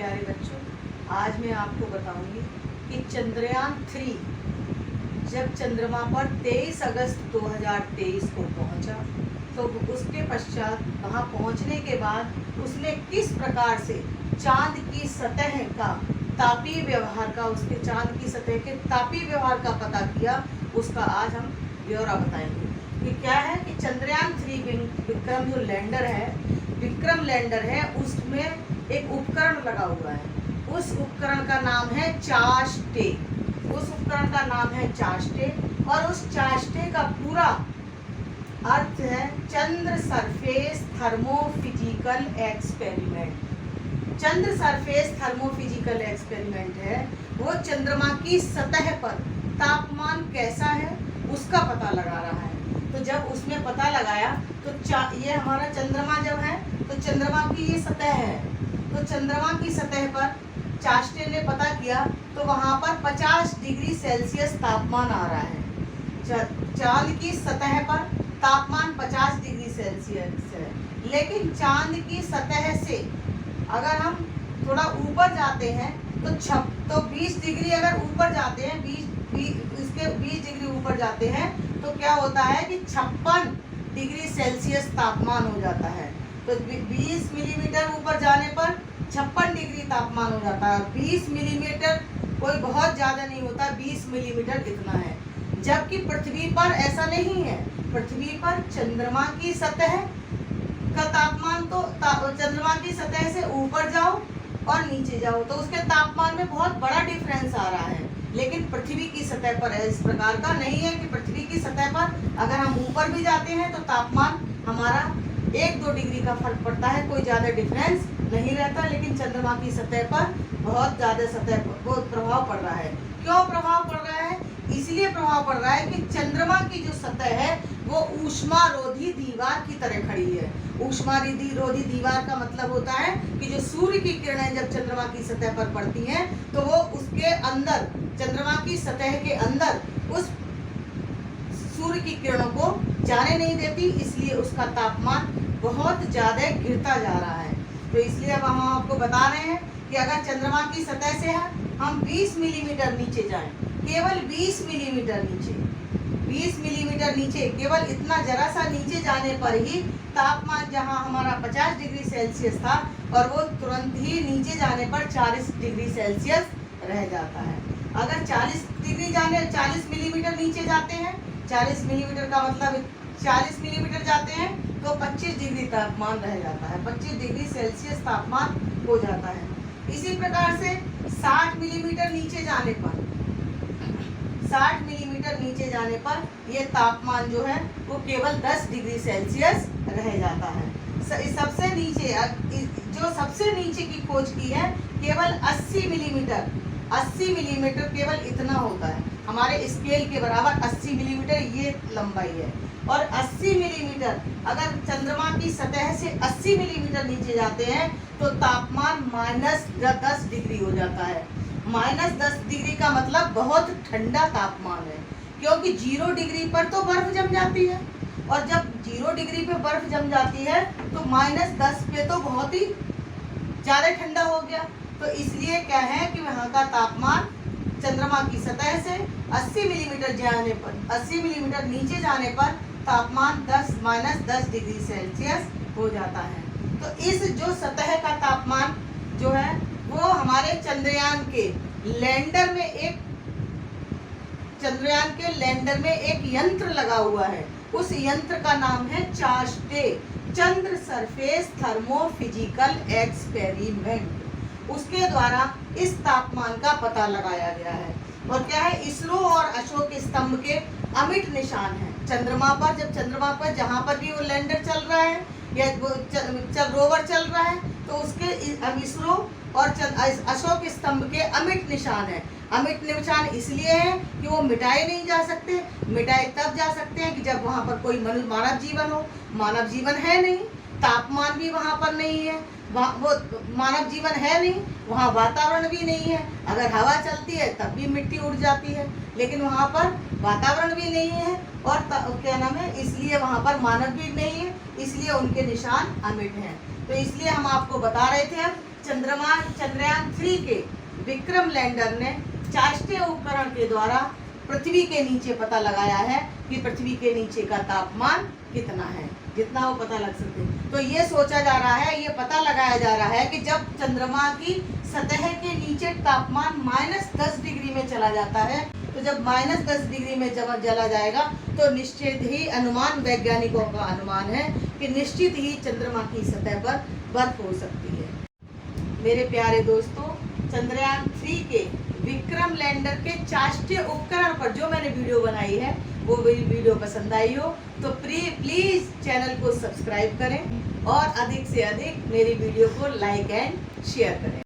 प्यारे बच्चों, आज मैं आपको बताऊंगी कि चंद्रयान 3 जब चंद्रमा पर 23 अगस्त 2023 को पहुंचा तो उसके पश्चात वहां पहुंचने के बाद उसने किस प्रकार से चांद की सतह का तापीय व्यवहार का उसके चांद की सतह के तापीय व्यवहार का पता किया, उसका आज हम ब्यौरा बताएंगे कि क्या है कि चंद्रयान 3 विक्रम जो लैंडर है, विक्रम लैंडर है, उसमें एक उपकरण लगा हुआ है। उस उपकरण का नाम है चाशटे। उस उपकरण का नाम है चाशटे और उस चाशटे का पूरा अर्थ है चंद्र सरफेस थर्मोफिजिकल एक्सपेरिमेंट। चंद्र सरफेस थर्मोफिजिकल एक्सपेरिमेंट है वो चंद्रमा की सतह पर तापमान कैसा है उसका पता लगा रहा है। तो जब उसने पता लगाया तो ये हमारा चंद्रमा जब है तो चंद्रमा की ये सतह है, तो चंद्रमा की सतह पर चाशटे ने पता किया तो वहाँ पर 50 डिग्री सेल्सियस तापमान आ रहा है। चांद की सतह पर तापमान 50 डिग्री सेल्सियस है, लेकिन चांद की सतह से अगर हम थोड़ा ऊपर जाते हैं तो 20 डिग्री अगर ऊपर जाते हैं, 20 डिग्री ऊपर जाते हैं तो क्या होता है कि 56 डिग्री सेल्सियस तापमान हो जाता है। तो 20 मिलीमीटर ऊपर जाने पर 56 डिग्री तापमान हो जाता है और 20 मिलीमीटर कोई बहुत ज़्यादा नहीं होता, 20 मिलीमीटर इतना है। जबकि पृथ्वी पर ऐसा नहीं है। पृथ्वी पर चंद्रमा की सतह का तापमान तो चंद्रमा की सतह से ऊपर जाओ और नीचे जाओ तो उसके तापमान में बहुत बड़ा डिफरेंस आ रहा है, लेकिन पृथ्वी की सतह पर इस प्रकार का नहीं है कि पृथ्वी की सतह पर अगर हम ऊपर भी जाते हैं तो तापमान हमारा 1-2 डिग्री का फर्क पड़ता है, कोई ज़्यादा डिफरेंस नहीं रहता। लेकिन चंद्रमा की सतह पर बहुत ज़्यादा सतह पर बहुत प्रभाव पड़ रहा है। क्यों प्रभाव पड़ रहा है? इसलिए प्रभाव पड़ रहा है कि चंद्रमा की जो सतह है वो ऊष्मारोधी दीवार की तरह खड़ी है। ऊष्मारोधी दीवार का मतलब होता है कि जो सूर्य की किरणें जब चंद्रमा की सतह पर पड़ती हैं तो वो उसके अंदर, चंद्रमा की सतह के अंदर उस सूर्य की किरणों को जाने नहीं देती, इसलिए उसका तापमान बहुत ज़्यादा गिरता जा रहा है। तो इसलिए अब हम आपको बता रहे हैं कि अगर चंद्रमा की सतह से हम 20 मिलीमीटर नीचे जाएं, केवल 20 मिलीमीटर नीचे, 20 मिलीमीटर नीचे, केवल इतना जरा सा नीचे जाने पर ही तापमान जहां हमारा 50 डिग्री सेल्सियस था और वो तुरंत ही नीचे जाने पर 40 डिग्री सेल्सियस रह जाता है। अगर 40 मिलीमीटर नीचे जाते हैं, 40 मिलीमीटर का मतलब 40 मिलीमीटर जाते हैं तो 25 डिग्री तापमान रह जाता है, 25 डिग्री सेल्सियस तापमान हो जाता है। इसी प्रकार से 60 मिलीमीटर नीचे जाने पर, 60 मिलीमीटर नीचे जाने पर ये तापमान जो है वो केवल 10 डिग्री सेल्सियस रह जाता है। सबसे नीचे जो सबसे नीचे की खोज की है केवल 80 मिलीमीटर केवल इतना होता है, हमारे स्केल के बराबर 80 मिलीमीटर ये लंबाई है। और 80 मिलीमीटर अगर चंद्रमा की सतह से 80 मिलीमीटर नीचे जाते हैं तो तापमान -10 डिग्री हो जाता है। -10 डिग्री का मतलब बहुत ठंडा तापमान है, क्योंकि 0 डिग्री पर तो बर्फ जम जाती है और जब 0 डिग्री पे बर्फ जम जाती है तो -10 पे तो बहुत ही ज़्यादा ठंडा हो गया। तो इसलिए क्या है कि वहाँ का तापमान चंद्रमा की सतह से 80 मिलीमीटर जाने पर, 80 मिलीमीटर नीचे जाने पर तापमान -10 डिग्री सेल्सियस हो जाता है। तो इस जो सतह का तापमान जो है वो हमारे चंद्रयान के लैंडर में एक यंत्र लगा हुआ है। उस यंत्र का नाम है चाशटे, चंद्र सरफेस थर्मोफिजिकल एक्सपेरिमेंट। उसके द्वारा इस तापमान का पता लगाया गया है। और क्या है, इसरो और अशोक स्तंभ के अमिट निशान है चंद्रमा पर। जब चंद्रमा पर जहाँ पर भी वो लैंडर चल रहा है या रोवर चल रहा है तो उसके इसरो और अशोक स्तंभ के अमिट निशान है। अमिट निशान इसलिए है कि वो मिटाए नहीं जा सकते। मिटाए तब जा सकते हैं कि जब वहाँ पर कोई मानव जीवन हो। मानव जीवन है नहीं, तापमान भी वहाँ पर नहीं है, वो मानव जीवन है नहीं, वहाँ वातावरण भी नहीं है। अगर हवा चलती है तब भी मिट्टी उड़ जाती है, लेकिन वहाँ पर वातावरण भी नहीं है और क्या नाम है, इसलिए वहाँ पर मानव भी नहीं है, इसलिए उनके निशान अमिट हैं। तो इसलिए हम आपको बता रहे थे अब चंद्रयान 3 के विक्रम लैंडर ने चाष्टीय उपकरण के द्वारा पृथ्वी के नीचे पता लगाया है कि पृथ्वी के नीचे का तापमान कितना है, जितना वो पता लग सकते। तो ये सोचा जा रहा है, ये पता लगाया जा रहा है कि जब चंद्रमा की सतह के नीचे तापमान -10 डिग्री में चला जाता है, तो जब -10 डिग्री में जब चला जाएगा तो निश्चित ही अनुमान, वैज्ञानिकों का अनुमान है कि निश्चित ही चंद्रमा की सतह पर बर्फ हो सकती है। मेरे प्यारे दोस्तों, चंद्रयान 3 के विक्रम लैंडर के चाष्टीय उपकरण पर जो मैंने वीडियो बनाई है, वो वीडियो पसंद आई हो तो प्लीज चैनल को सब्सक्राइब करें और अधिक से अधिक मेरी वीडियो को लाइक एंड शेयर करें।